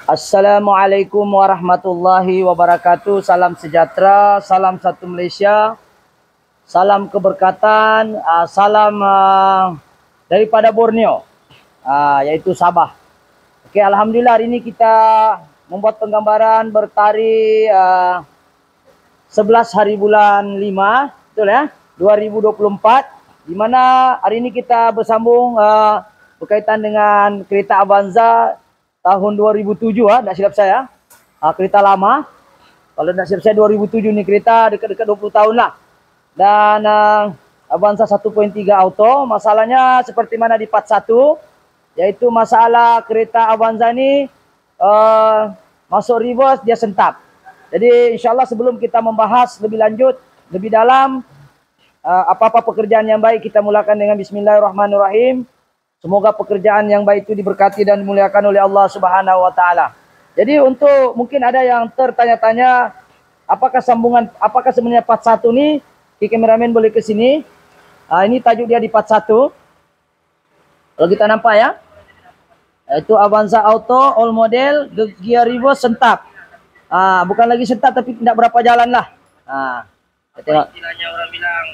Assalamualaikum warahmatullahi wabarakatuh. Salam sejahtera, salam satu Malaysia, salam keberkatan, salam daripada Borneo, yaitu Sabah. Oke, alhamdulillah hari ini kita membuat penggambaran bertarikh 11 hari bulan 5, betul ya, 2024, di mana hari ini kita bersambung berkaitan dengan kereta Avanza tahun 2007, tak silap saya. Kereta lama. Kalau tak silap saya 2007 ni kereta dekat-dekat 20 tahun lah. Dan Avanza 1.3 auto. Masalahnya seperti mana di part 1, yaitu masalah kereta Avanza ni masuk reverse dia sentap. Jadi insyaAllah sebelum kita membahas lebih lanjut, lebih dalam, apa-apa pekerjaan yang baik kita mulakan dengan Bismillahirrahmanirrahim. Semoga pekerjaan yang baik itu diberkati dan dimuliakan oleh Allah Subhanahu wa taala. Jadi untuk mungkin ada yang tertanya-tanya apakah sebenarnya part 1 ni, kameramen boleh ke sini. Ini tajuk dia di part 1. Kalau kita nampak ya. Itu Avanza Auto all model, gear reverse sentap. Bukan lagi sentap tapi tidak berapa jalan lah. Kita tengok. Istilahnya orang bilang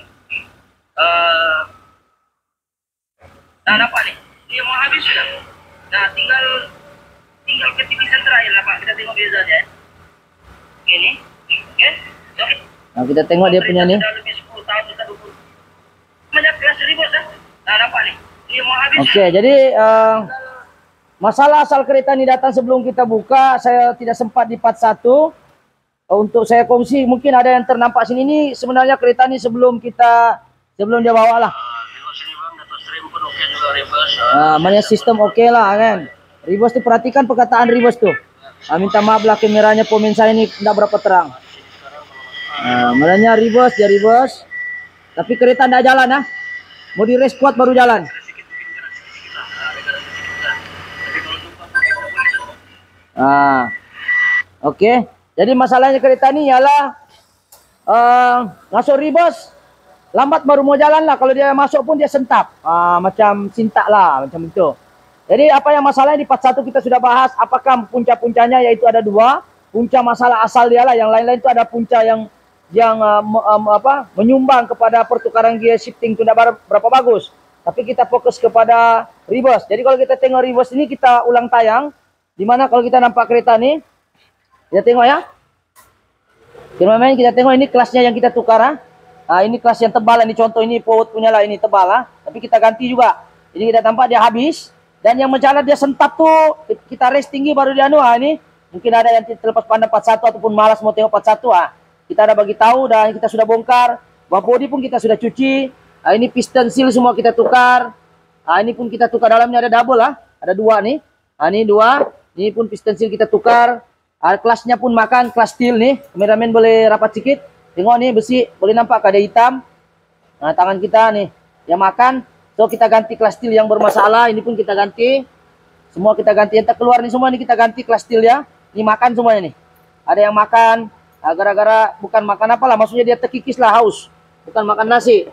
nah nampak ni, dia mau habis sudah. Nah tinggal ke tipisan terakhir lah Pak, kita tengok beza dia. Ini, oke. Nah, kita tengok dia punya ni. Sudah lebih 10 tahun kita 20. Banyak kelas ribu dah. Nah nampak ni, dia mau habis. Okey, jadi masalah asal kereta ni datang sebelum kita buka, saya tidak sempat di part 1 untuk saya kongsi. Mungkin ada yang ternampak sini ni, sebenarnya kereta ni sebelum dia bawa lah. Maknanya sistem okey lah kan. Reverse tu, perhatikan perkataan reverse tu. Minta maaf lah kameranya pemirsa ini tidak berapa terang. Maknanya reverse, dia reverse. Tapi kereta tidak jalan . Mau di race kuat baru jalan. Okey. Jadi masalahnya kereta ni ialah masuk reverse lambat baru mau jalan lah. Kalau dia masuk pun dia sentap. Macam sintak lah, macam itu. Jadi apa yang masalahnya di part 1 kita sudah bahas. Apakah punca-puncanya, yaitu ada 2. Punca masalah asal dia lah. Yang lain-lain itu ada punca yang menyumbang kepada pertukaran gear shifting itu tidak berapa bagus. Tapi kita fokus kepada reverse. Jadi kalau kita tengok reverse ini, kita ulang tayang. Dimana kalau kita nampak kereta ni, kita tengok ya. Cameraman, kita tengok ini kelasnya yang kita tukar . Ini kelas yang tebal, ini contoh, ini forward punya lah, ini tebal . Tapi kita ganti juga. Jadi kita tampak dia habis. Dan yang menjalar dia sentap tuh, kita race tinggi baru dia ini. Mungkin ada yang terlepas pandang part 1 ataupun malas mau tengok part 1. Kita ada bagi tahu dan kita sudah bongkar. Bahwa body pun kita sudah cuci. Ini piston seal semua kita tukar. Ini pun kita tukar, dalamnya ada double . Ada 2 nih. Ini 2. Ini pun piston seal kita tukar. Kelasnya pun makan, kelas steel nih. Kameramen boleh rapat sedikit. Tengok nih besi, boleh nampak ada hitam. Tangan kita nih yang makan. So kita ganti kelas steel yang bermasalah. Ini pun kita ganti. Semua kita ganti. Yang terkeluar nih semua nih kita ganti kelas steel ya. Ini makan semuanya nih. Ada yang makan gara-gara bukan makan apalah, maksudnya dia terkikis lah, haus. Bukan makan nasi.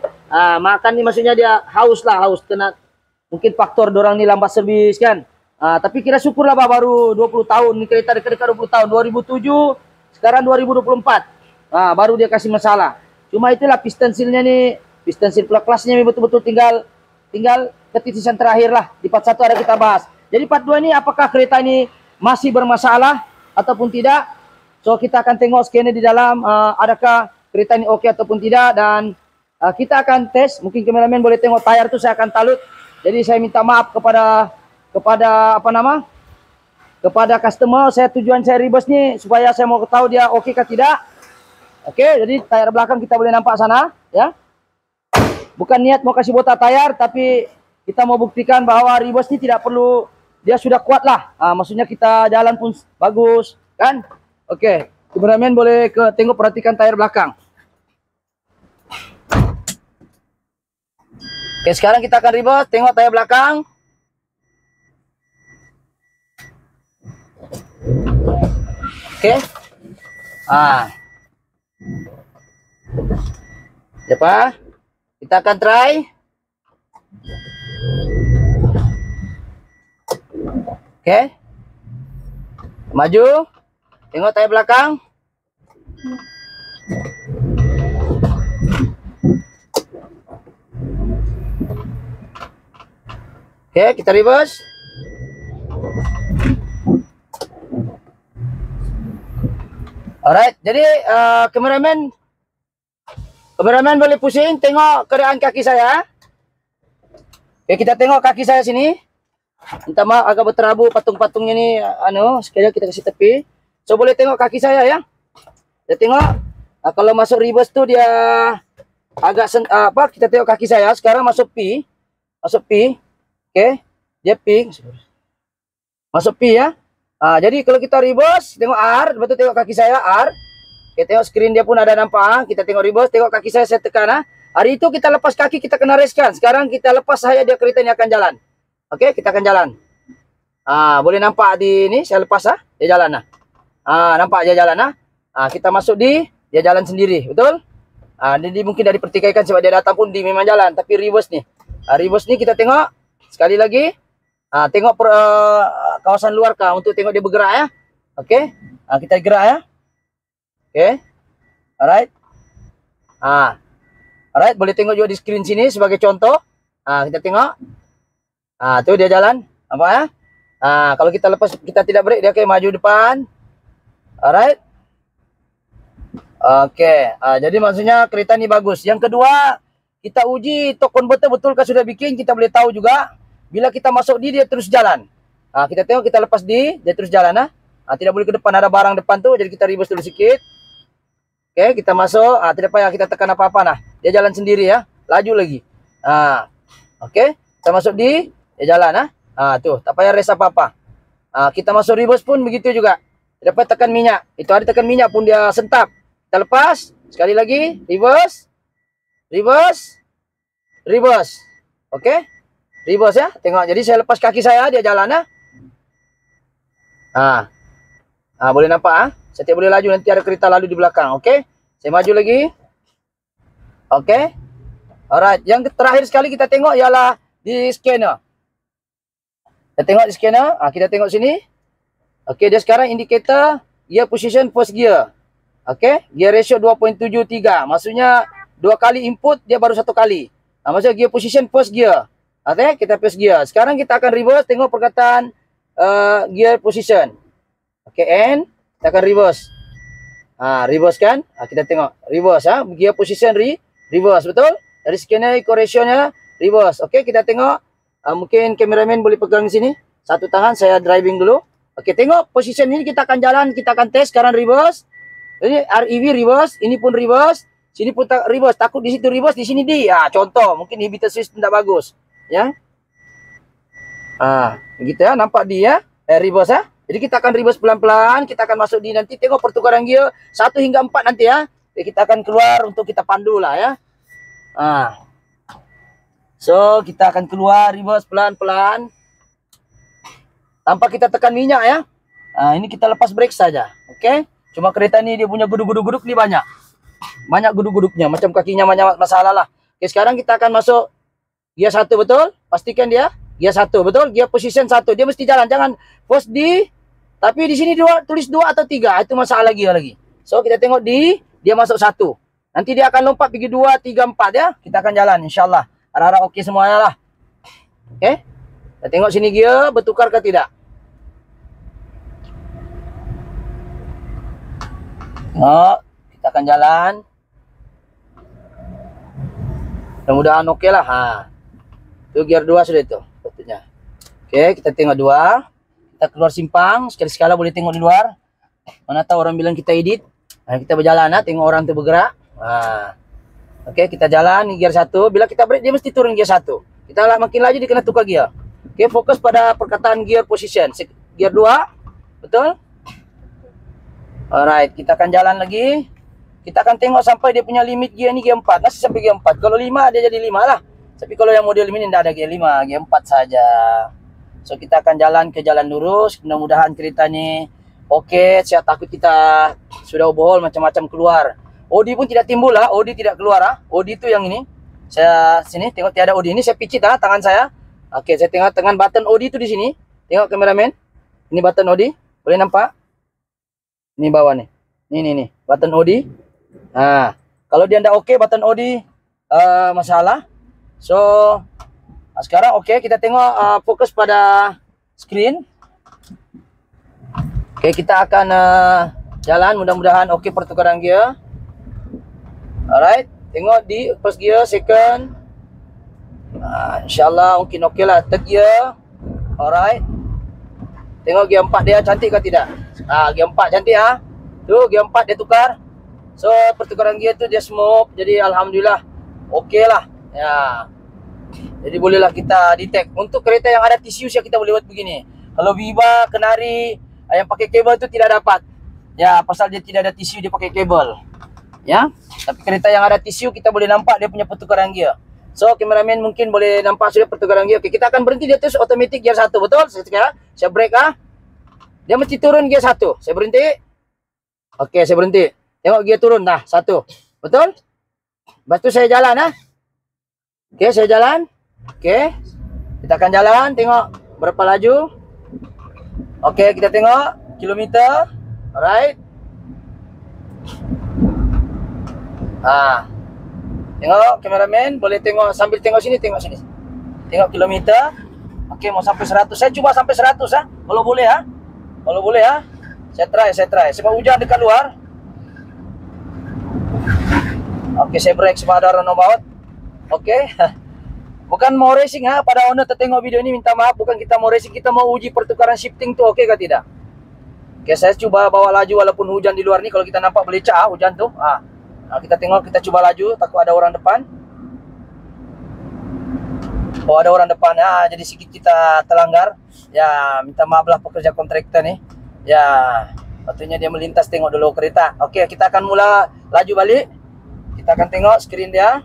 Makan nih maksudnya dia haus lah, haus. Kena mungkin faktor dorang nih lambat servis kan. Tapi kira syukurlah baru 20 tahun. Ini kereta dekat-dekat 20 tahun. 2007, sekarang 2024. Baru dia kasih masalah. Cuma itulah piston seal-nya nih, piston seal kelasnya betul-betul tinggal ketitisan terakhir lah. Di part 1 ada kita bahas. Jadi part 2 ini apakah kereta ini masih bermasalah ataupun tidak. So kita akan tengok scanner di dalam, adakah kereta ini oke ataupun tidak. Dan kita akan tes. Mungkin kameramen boleh tengok tayar itu saya akan talut. Jadi saya minta maaf kepada customer. Tujuan saya reverse nih supaya saya mau tahu dia oke kah tidak. Oke, jadi tayar belakang kita boleh nampak sana ya. Bukan niat mau kasih botak tayar, tapi kita mau buktikan bahwa reverse ini tidak perlu, dia sudah kuat lah. Maksudnya kita jalan pun bagus kan. Oke, kameramen boleh tengok, perhatikan tayar belakang. Oke, sekarang kita akan reverse, tengok tayar belakang. Oke. Siapa? Kita akan try. Oke. Maju. Tengok tayar belakang. Oke, kita reverse. Alright, jadi kameramen boleh pusing tengok keadaan kaki saya. Oke, kita tengok kaki saya sini. Minta maaf agak berterabur patung-patungnya ni sekejap kita kasih tepi. So boleh tengok kaki saya ya. Kita tengok kalau masuk reverse tu dia agak kita tengok kaki saya sekarang masuk P. Masuk P. Oke. Dia P. Masuk P ya. Jadi kalau kita reverse tengok R, betul tengok kaki saya R. Oke, tengok screen dia pun ada nampak. Kita tengok reverse, tengok kaki saya tekan. Hari itu kita lepas kaki kita kena reskan. Sekarang kita lepas saya dia kereta ni akan jalan. Oke, kita akan jalan. Boleh nampak di ni saya lepas dia jalan nampak dia jalan kita masuk di dia jalan sendiri, betul? Dia mungkin dari pertikaikan sebab dia datang pun di memang jalan, tapi reverse ni. Reverse ni kita tengok sekali lagi. Tengok kawasan luar kah untuk tengok dia bergerak ya. Okey. Kita gerak ya. Okey. Alright. Alright, boleh tengok juga di screen sini sebagai contoh. Kita tengok. Tu dia jalan. Nampak ya? Kalau kita lepas kita tidak break dia akan maju depan. Alright. Okey. Jadi maksudnya kereta ni bagus. Yang kedua, kita uji torque converter betulkah sudah bikin, kita boleh tahu juga. Bila kita masuk dia terus jalan. Kita tengok kita lepas dia terus jalan tidak boleh ke depan, ada barang depan tu, jadi kita reverse dulu sikit. Okey, kita masuk, tidak payah kita tekan apa-apa Dia jalan sendiri ya, laju lagi. Okey, kita masuk dia jalan tu, tak payah rest apa-apa. Kita masuk reverse pun begitu juga. Dapat tekan minyak. Itu ada tekan minyak pun dia sentap. Kita lepas, sekali lagi, reverse. Reverse. Reverse. Okey? Reverse ya, tengok. Jadi saya lepas kaki saya dia jalan boleh nampak saya tidak boleh laju, nanti ada kereta lalu di belakang. Okey, saya maju lagi. Okey, alright. Yang terakhir sekali kita tengok ialah di scanner. Kita tengok di scanner. Kita tengok sini. Okey, dia sekarang indikator gear position first gear. Okey, gear ratio 2.73. Maksudnya 2 kali input dia baru 1 kali. Maksudnya gear position first gear. Okey, kita first gear. Sekarang kita akan reverse, tengok perkataan gear position. Okey, and kita akan reverse. Reverse kan? Kita tengok reverse gear position reverse, betul? Dari scanner correction-nya reverse. Okey, kita tengok mungkin kameraman boleh pegang di sini. Satu tangan saya driving dulu. Okey, tengok position ini kita akan jalan, kita akan test sekarang reverse. Ini REV reverse, ini pun reverse, sini pun reverse. Takut di situ reverse, di sini di. Contoh, mungkin inhibitor system tidak bagus. Ya. Begitu ya, nampak dia reverse ya. Jadi kita akan reverse pelan-pelan, kita akan masuk di nanti tengok pertukaran gear 1 hingga 4 nanti ya. Jadi kita akan keluar untuk kita pandu lah ya. So, kita akan keluar reverse pelan-pelan tanpa kita tekan minyak ya. Ini kita lepas brake saja. Okey. Cuma kereta ni dia punya guduk-guduk ni banyak. Banyak guduk-guduknya, macam kakinya banyak masalah lah. Okey, sekarang kita akan masuk gear 1, betul? Pastikan dia gear 1, betul? Gear position 1. Dia mesti jalan, jangan post di tapi di sini tulis 2 atau 3. Itu masalah gear lagi. So kita tengok dia masuk 1. Nanti dia akan lompat pergi 2, 3, 4 ya. Kita akan jalan insya-Allah. Harap-harap okey semuanya lah. Okey. Kita tengok sini gear bertukar ke tidak. Kita akan jalan. Mudah-mudahan okey lah. Itu gear 2 sudah itu betulnya. Okey, kita tengok 2. Kita keluar simpang, sekali-sekala boleh tengok di luar. Mana tahu orang bilang kita edit. Kita berjalan tengok orang tu bergerak. Okey, kita jalan ni gear 1. Bila kita break dia mesti turun gear 1. Kita makin laju dia kena tukar gear. Okey, fokus pada perkataan gear position. Gear 2. Betul? Alright, kita akan jalan lagi. Kita akan tengok sampai dia punya limit gear ni gear 4. Masih sampai gear 4. Kalau 5 dia jadi 5 lah. Tapi kalau yang model ini tidak ada gear 5, gear 4 saja. So kita akan jalan ke jalan lurus. Mudah-mudahan kereta ni okey. Saya takut kita sudah overhaul macam-macam keluar. OD pun tidak timbul lah. OD tidak keluar OD tu yang ini. Saya sini tengok tiada OD. Ini saya picit tangan saya. Okey, saya tengok tangan button OD tu di sini. Tengok kameramen. Ini button OD. Boleh nampak? Ini bawah nih. Nih. Button OD. Nah, kalau dia ndak oke button OD masalah. So, sekarang oke, kita tengok fokus pada screen. Oke, kita akan jalan, mudah-mudahan oke pertukaran gear. Alright, tengok di first gear, second. InsyaAllah mungkin oke lah, third gear. Alright. Tengok gear 4 dia cantik ke tidak? Gear 4 cantik ah. Tu gear 4 dia tukar. So pertukaran gear tu dia smooth. Jadi alhamdulillah okey lah. Ya. Jadi bolehlah kita detect. Untuk kereta yang ada TCU kita boleh buat begini. Kalau Viva, Kenari yang pakai kabel tu tidak dapat. Ya, pasal dia tidak ada TCU, dia pakai kabel. Ya. Tapi kereta yang ada TCU kita boleh nampak dia punya pertukaran gear. So kameraman mungkin boleh nampak sudah pertukaran gear. Okay, kita akan berhenti di atas automatic gear 1, betul? Saya break Dia mesti turun gear 1. Saya berhenti. Okey, saya berhenti. Tengok gear turun dah 1. Betul? Lepas tu saya jalan Okey, saya jalan. Okey. Kita akan jalan, tengok berapa laju. Okey, kita tengok kilometer. Alright. Tengok kameraman, boleh tengok sambil tengok sini, tengok sini. Tengok kilometer. Okey, mau sampai 100. Saya cuba sampai 100 Kalau boleh Kalau boleh Saya try. Sebab hujan dekat luar. Okey, saya break sebab ada runabout. Okey. Bukan mau racing pada owner tertengok video ini minta maaf, bukan kita mau racing, kita mau uji pertukaran shifting tu okey ke tidak. Okey, saya cuba bawa laju walaupun hujan di luar ni, kalau kita nampak belicak hujan tu. Kita tengok, kita cuba laju, takut ada orang depan. Oh, ada orang depan jadi sikit kita terlanggar. Ya, minta maaf lah pekerja kontraktor ni. Ya, patutnya dia melintas tengok dulu kereta. Okey, kita akan mula laju balik. Kita akan tengok skrin dia.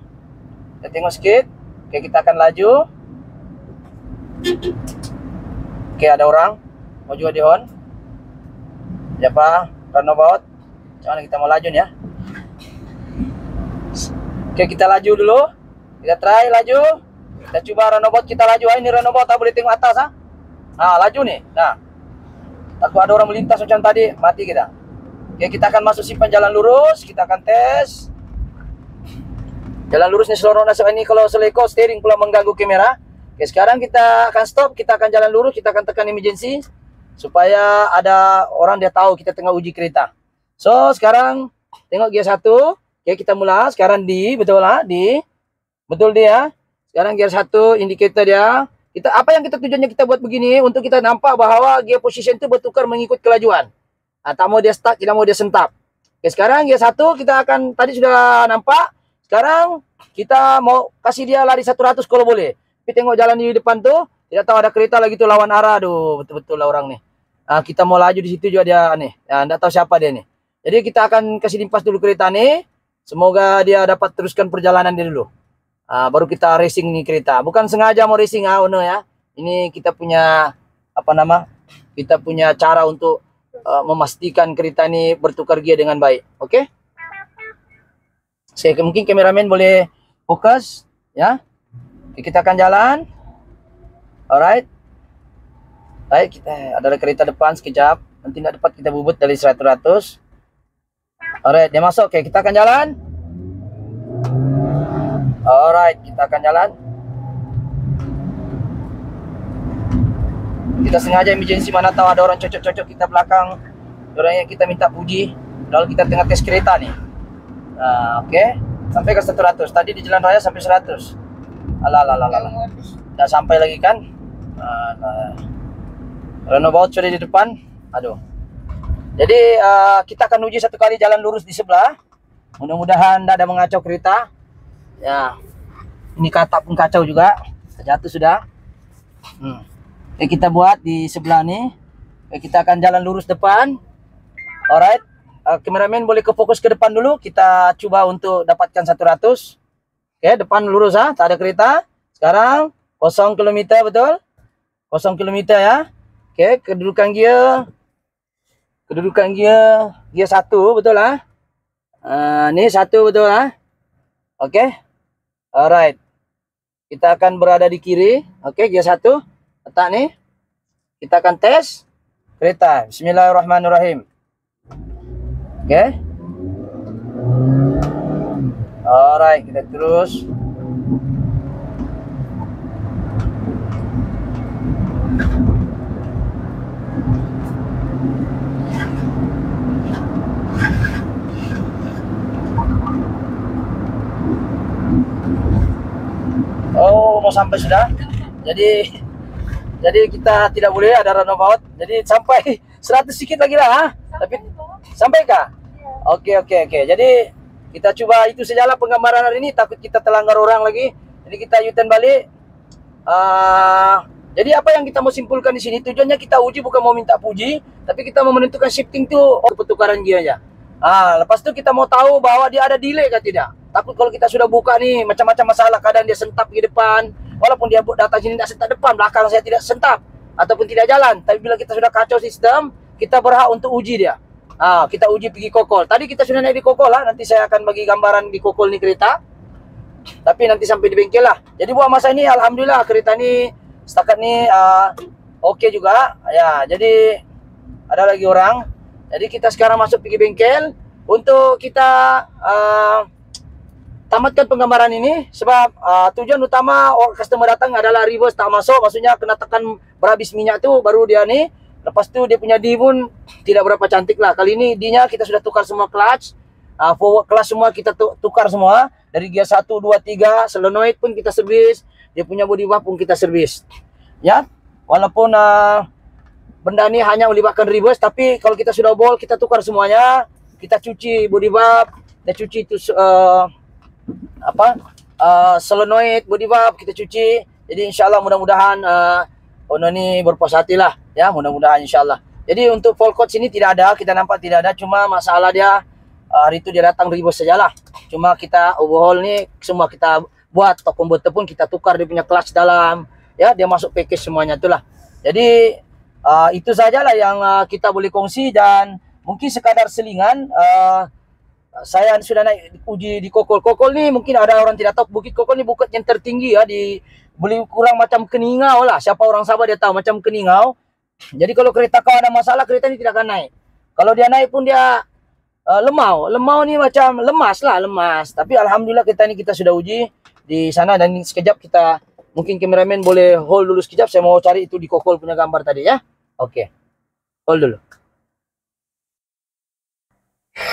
Kita tengok sikit. Okey, kita akan laju. Okey, ada orang. Mau juga di on. Siapa? Runabout. Macam mana kita mau laju ni Okey, kita laju dulu. Kita try laju. Kita cuba runabout kita laju. Ini runabout boleh tengok atas laju ni. Nah. Takut ada orang melintas macam tadi, mati kita. Okey, kita akan masuk simpan jalan lurus, kita akan tes. Jalan lurus ni seluruh nasib ini kalau seleko steering pula mengganggu kamera. Okey, sekarang kita akan stop, kita akan jalan lurus, kita akan tekan emergency supaya ada orang dia tahu kita tengah uji kereta. So, sekarang tengok gear 1. Okey, kita mula sekarang betul dia. Sekarang gear 1 indikator dia. Apa yang kita tujuannya kita buat begini untuk kita nampak bahawa gear position tu bertukar mengikut kelajuan. Tak mau dia start, tidak mau dia sentap. Okey, sekarang gear 1 kita akan tadi sudah nampak. Sekarang kita mau kasih dia lari 100 kalau boleh. Tapi tengok jalan di depan tu, tidak tahu ada kereta lagi tu lawan arah. Aduh, betul-betul lah orang ni. Kita mau laju di situ juga dia ni. Tidak tahu siapa dia ni. Jadi kita akan kasih limpas dulu kereta ni. Semoga dia dapat teruskan perjalanan dia dulu. Baru kita racing ni kereta. Bukan sengaja mau racing owner ya. Ini kita punya kita punya cara untuk memastikan kereta ni bertukar gear dengan baik. Okey? Mungkin kameramen boleh fokus ya. Kita akan jalan. Alright. Baik, kita ada kereta depan sekejap. Nanti tidak dapat kita bubut dari 100. Alright, dia masuk. Okey, kita akan jalan. Alright, kita akan jalan. Kita sengaja emergency, mana tahu ada orang cocok-cocok kita belakang. Orang yang kita minta puji. Lalu kita tengah tes kereta ni. Okey. Sampai ke 100. Tadi di jalan raya sampai 100. Alah. Dah sampai lagi kan? Runabout sudah di depan. Aduh. Jadi kita akan uji satu kali jalan lurus di sebelah. Mudah-mudahan tidak ada mengacau kereta. Ya. Ini katak pun kacau juga. Jatuh sudah. Oke, kita buat di sebelah ni. Oke, kita akan jalan lurus depan. Alright. Kameramen boleh ke fokus ke depan dulu. Kita coba untuk dapatkan 100. Oke, depan lurus tak ada kereta. Sekarang 0 km betul? 0 km ya. Oke, kedudukan gear. Gear 1 betul ni 1 betul Oke. Alright. Kita akan berada di kiri. Oke, gear 1. Letak ni. Kita akan tes kereta. Bismillahirrahmanirrahim. Oke. Alright, kita terus. Oh, mau sampai sudah. Jadi kita tidak boleh ada runabout. Jadi sampai 100 sedikit lagi lah. Ha? Tapi sampai kah? Oke. Jadi kita coba itu sajalah penggambaran hari ini. Takut kita terlanggar orang lagi. Jadi kita U-turn balik. Jadi apa yang kita mau simpulkan di sini, tujuannya kita uji bukan mau minta puji, tapi kita mau menentukan shifting itu pertukaran gearnya. Lepas itu kita mau tahu bahwa dia ada delay atau tidak. Takut kalau kita sudah buka nih macam-macam masalah, kadang dia sentap di depan, walaupun dia datang sini tidak sentap depan, belakang saya tidak sentap ataupun tidak jalan. Tapi bila kita sudah kacau sistem, kita berhak untuk uji dia. Kita uji pergi kokol. Tadi kita sudah naik di kokol lah, nanti saya akan bagi gambaran di kokol nih kereta. Tapi nanti sampai di bengkel lah. Jadi buat masa ini alhamdulillah kereta ini setakat ini oke juga ya. Jadi ada lagi orang. Jadi kita sekarang masuk pergi bengkel untuk kita tamatkan penggambaran ini, sebab tujuan utama customer datang adalah reverse tak masuk, maksudnya kena tekan berhabis minyak tu baru dia ni. Lepas tu dia punya D pun tidak berapa cantik lah. Kali ini D-nya kita sudah tukar semua clutch, forward clutch semua kita tukar semua. Dari gear 1, 2, 3, solenoid pun kita servis, dia punya body valve pun kita servis. Ya, walaupun benda ni hanya melibatkan reverse, tapi kalau kita sudah bol, kita tukar semuanya. Kita cuci body valve, kita cuci itu solenoid, body valve kita cuci. Jadi insyaallah mudah-mudahan Ono ni berpuas hati lah ya, mudah-mudahan insyaallah. Jadi untuk full coach ini tidak ada, kita nampak tidak ada, cuma masalah dia hari itu dia datang reverse sajalah. Cuma kita overhaul ni semua kita buat, top converter pun kita tukar dia punya clutch dalam ya, dia masuk package semuanya itulah. Jadi itu sajalah yang kita boleh kongsi, dan mungkin sekadar selingan, saya sudah naik uji di Kokol. Kokol ni mungkin ada orang tidak tahu, Bukit Kokol ni bukit yang tertinggi ya, di boleh kurang macam Keningau lah. Siapa orang Sabah dia tahu macam Keningau. Jadi kalau kereta kau ada masalah, kereta ni tidak akan naik. Kalau dia naik pun dia lemau. Lemau ni macam lemas. Tapi alhamdulillah kereta ni kita sudah uji di sana, dan sekejap kita mungkin kameramen boleh hold dulu sekejap. Saya mau cari itu di Kokol punya gambar tadi ya. Oke. Hold dulu.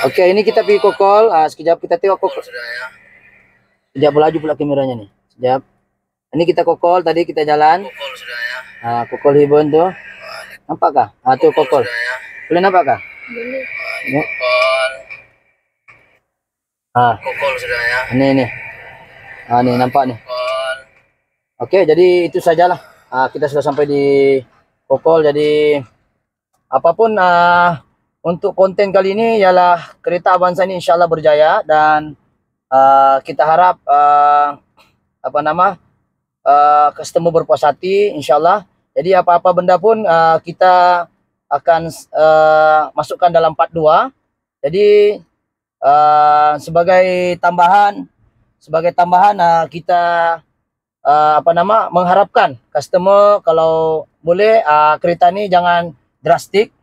Oke, ini kita pergi Kokol. Sekejap kita tengok Kokol. Sekejap melaju pula kameranya nih. Sekejap. Ini kita Kokol, tadi kita jalan. Kokol sudah ya. Kokol Hibon tuh. Nampak kah? Tuh Kokol. Boleh nampak kah? Boleh. Kokol. Kokol sudah ya. Ini. Nih nampak nih. Kokol. Oke, jadi itu sajalah. Kita sudah sampai di Kokol. Jadi apapun untuk konten kali ini ialah kereta Avanza ini insyaallah berjaya, dan kita harap customer berpuas hati insyaallah. Jadi apa-apa benda pun kita akan masukkan dalam part 2. Jadi sebagai tambahan kita mengharapkan customer kalau boleh kereta ni jangan drastik,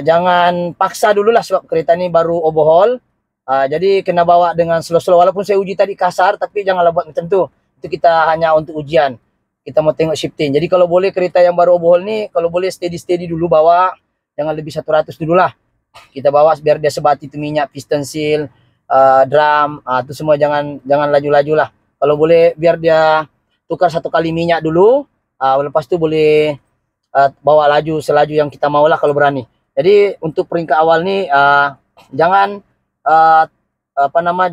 jangan paksa dululah, sebab kereta ni baru overhaul. Jadi kena bawa dengan slow-slow, walaupun saya uji tadi kasar, tapi janganlah buat macam tu. Itu kita hanya untuk ujian, kita mau tengok shifting. Jadi kalau boleh kereta yang baru overhaul ni, kalau boleh steady dulu bawa, jangan lebih 100 dulu lah. Kita bawa biar dia sebati tu minyak, piston seal, drum, itu semua jangan laju-laju lah. Kalau boleh biar dia tukar 1 kali minyak dulu, lepas tu boleh bawa laju selaju yang kita mau lah kalau berani. Jadi untuk peringkat awal ni jangan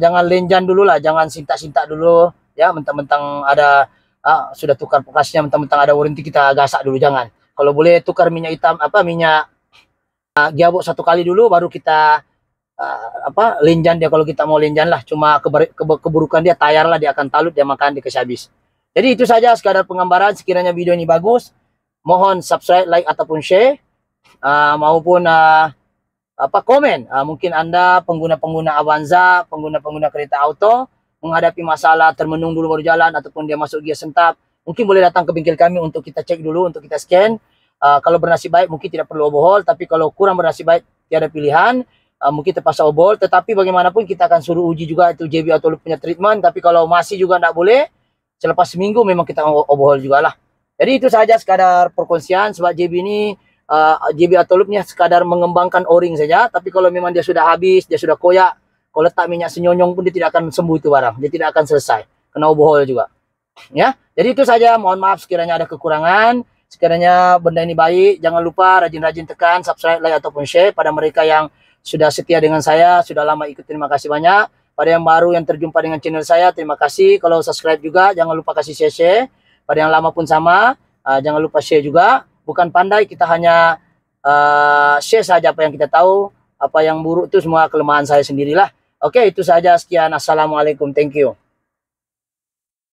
jangan lenjan dulu lah, jangan sintak dulu ya, mentang-mentang ada sudah tukar bekasnya, mentang-mentang ada warranty kita gasak dulu, jangan. Kalau boleh tukar minyak hitam, minyak gearbox 1 kali dulu, baru kita lenjan dia kalau kita mau lenjan lah. Cuma keburukan dia tayar lah, dia akan talut, dia makan, dia kasih habis. Jadi itu saja sekadar penggambaran. Sekiranya video ini bagus, mohon subscribe, like ataupun share, maupun komen. Mungkin Anda pengguna Avanza, pengguna kereta auto menghadapi masalah termenung dulu baru jalan, ataupun dia masuk gear sentap, mungkin boleh datang ke bengkel kami untuk kita cek dulu, untuk kita scan. Kalau bernasib baik mungkin tidak perlu overhaul, tapi kalau kurang bernasib baik tiada pilihan, mungkin terpaksa obol, tetapi bagaimanapun kita akan suruh uji juga itu JB Auto Loop punya treatment. Tapi kalau masih juga tidak boleh, selepas seminggu memang kita overhaul juga lah. Jadi itu saja sekadar perkongsian, sebab JB ini JB Auto Loopnya sekadar mengembangkan o-ring saja. Tapi kalau memang dia sudah habis, dia sudah koyak, kalau letak minyak senyonyong pun dia tidak akan sembuh itu barang, dia tidak akan selesai, kena overhaul juga. Ya, jadi itu saja. Mohon maaf sekiranya ada kekurangan. Sekiranya benda ini baik, jangan lupa rajin-rajin tekan subscribe, like ataupun share. Pada mereka yang sudah setia dengan saya, sudah lama ikut, terima kasih banyak. Pada yang baru yang terjumpa dengan channel saya, terima kasih. Kalau subscribe juga, jangan lupa kasih share-share. Pada yang lama pun sama, jangan lupa share juga. Bukan pandai, kita hanya share saja apa yang kita tahu. Apa yang buruk itu semua kelemahan saya sendirilah. Oke, itu saja. Sekian. Assalamualaikum. Thank you.